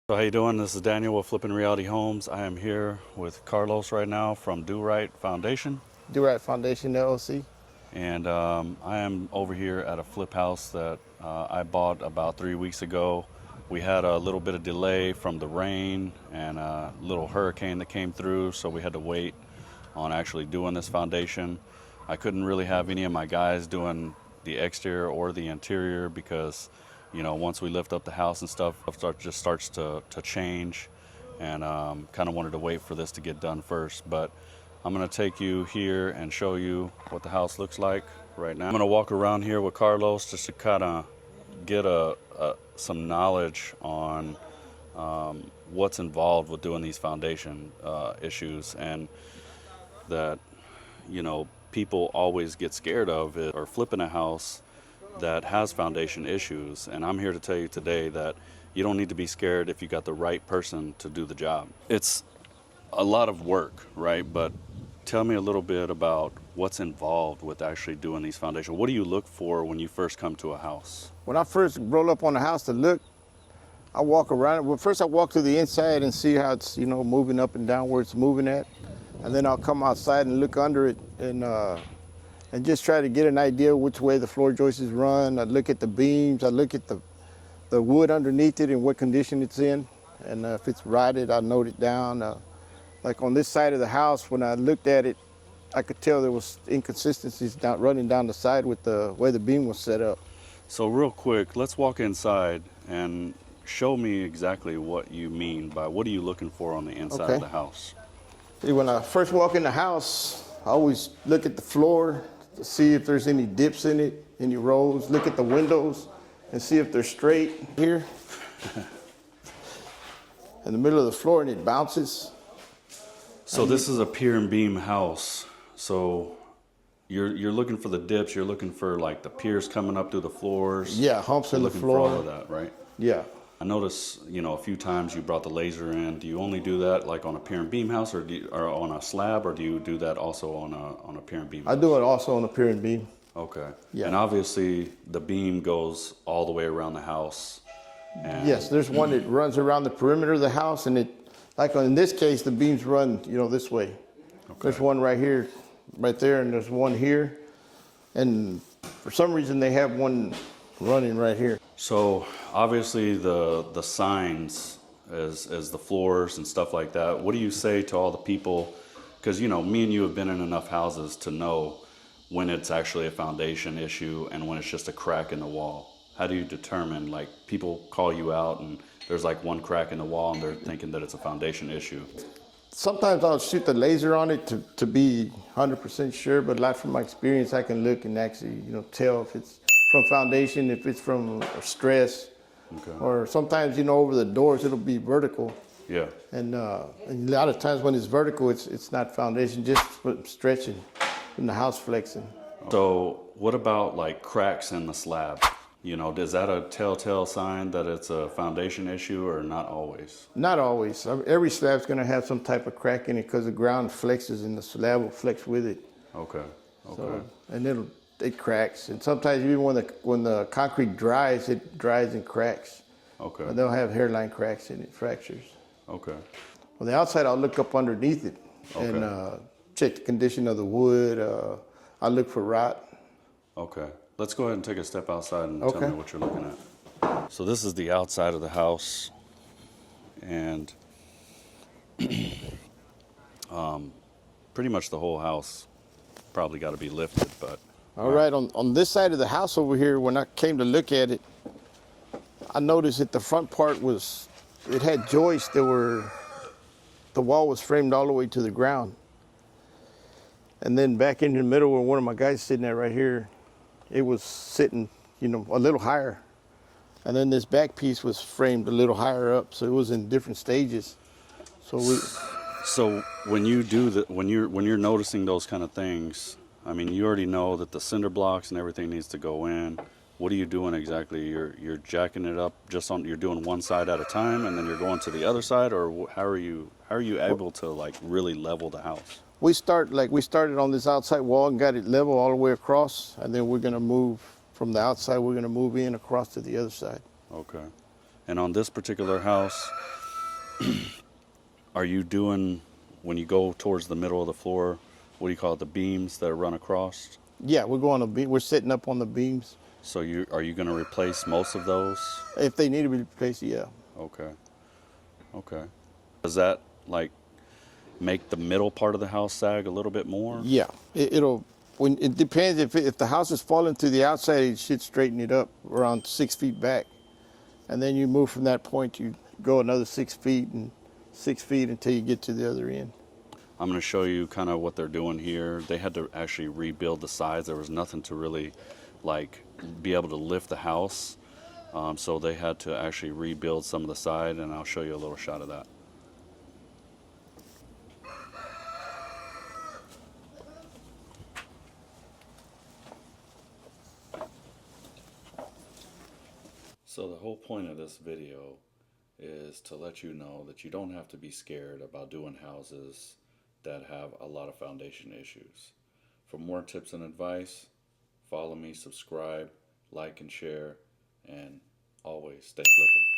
So how you doing? This is Daniel with Flipping Reality Homes. I am here with Carlos right now from Do Right Foundation. Do Right Foundation LLC. And I am over here at a flip house that I bought about 3 weeks ago. We had a little bit of delay from the rain and a little hurricane that came through, so we had to wait on actually doing this foundation. I couldn't really have any of my guys doing the exterior or the interior because, you know, once we lift up the house and stuff, just starts to change, and kind of wanted to wait for this to get done first. But I'm going to take you here and show you what the house looks like right now. I'm going to walk around here with Carlos just to kind of get some knowledge on what's involved with doing these foundation issues, and that, you know, people always get scared of it or flipping a house that has foundation issues. And I'm here to tell you today that you don't need to be scared if you got the right person to do the job. It's a lot of work, right? But tell me a little bit about what's involved with actually doing these foundations. What do you look for when you first come to a house? When I first roll up on the house to look, I walk around it. Well, first I walk to the inside and see how it's, you know, moving up and down where it's moving at. And then I'll come outside and look under it and just try to get an idea which way the floor joists run. I look at the beams, I look at the wood underneath it and what condition it's in. And if it's rotted, I note it down. Like on this side of the house, when I looked at it, I could tell there was inconsistencies running down the side with the way the beam was set up. So real quick, let's walk inside and show me exactly what you mean by what are you looking for on the inside of the house. See, when I first walk in the house, I always look at the floor to see if there's any dips in it, any rolls. Look at the windows and see if they're straight here. In the middle of the floor, and it bounces. So this is a pier and beam house. So you're looking for the dips. You're looking for like the piers coming up through the floors. Yeah, humps in the floor. Looking for all of that, right? Yeah. I notice, you know, a few times you brought the laser in. Do you only do that like on a pier and beam house, or or on a slab, or do you do that also on a pier and beam house? I do it also on a pier and beam. Okay. Yeah. And obviously the beam goes all the way around the house. And Yes, there's one that runs around the perimeter of the house, and like in this case, the beams run, you know, this way. Okay. There's one right here, right there, and there's one here. And for some reason, they have one running right here. So obviously the signs as the floors and stuff like that, what do you say to all the people? Because, you know, me and you have been in enough houses to know when it's actually a foundation issue and when it's just a crack in the wall. How do you determine, like, people call you out and there's like one crack in the wall and they're thinking that it's a foundation issue? Sometimes I'll shoot the laser on it to be 100% sure, but like from my experience, I can look and actually, you know, tell if it's from foundation, if it's from stress. Okay. Or sometimes, you know, over the doors, it'll be vertical. Yeah. And a lot of times when it's vertical, it's not foundation, just stretching and the house flexing. So what about like cracks in the slab? You know, is that a telltale sign that it's a foundation issue, or not always? Not always. Every slab's going to have some type of crack in it because the ground flexes and the slab will flex with it. Okay. Okay. So, and it cracks. And sometimes even when the concrete dries, it dries and cracks. Okay. And they'll have hairline cracks in it, fractures. Okay. On the outside, I'll look up underneath it and check the condition of the wood. I look for rot. Okay. Let's go ahead and take a step outside and tell me what you're looking at. So this is the outside of the house, and pretty much the whole house probably got to be lifted, but. All right, on this side of the house over here, when I came to look at it, I noticed that the front part it had joists the wall was framed all the way to the ground. And then back in the middle where one of my guys sitting at right here, it was sitting, you know, a little higher. And then this back piece was framed a little higher up, so it was in different stages. So when you do when you're noticing those kind of things, I mean, you already know that the cinder blocks and everything needs to go in. What are you doing exactly? You're jacking it up you're doing one side at a time, and then you're going to the other side, or how are you able to like really level the house? We started on this outside wall and got it level all the way across, and then we're gonna move from the outside. We're gonna move in across to the other side. Okay. And on this particular house, are you doing, when you go towards the middle of the floor, what do you call it, the beams that run across? Yeah, we're going to be, we're sitting up on the beams. So are you going to replace most of those? If they need to be replaced, yeah. Okay. Okay. Does that like make the middle part of the house sag a little bit more? Yeah, it'll, when, it depends if the house is falling to the outside, it should straighten it up around 6 feet back. And then you move from that point, you go another 6 feet and 6 feet until you get to the other end. I'm going to show you kind of what they're doing here. They had to actually rebuild the sides. There was nothing to really like be able to lift the house. So they had to actually rebuild some of the side, and I'll show you a little shot of that. So the whole point of this video is to let you know that you don't have to be scared about doing houses that have a lot of foundation issues. For more tips and advice, follow me, subscribe, like and share, and always stay flippin'.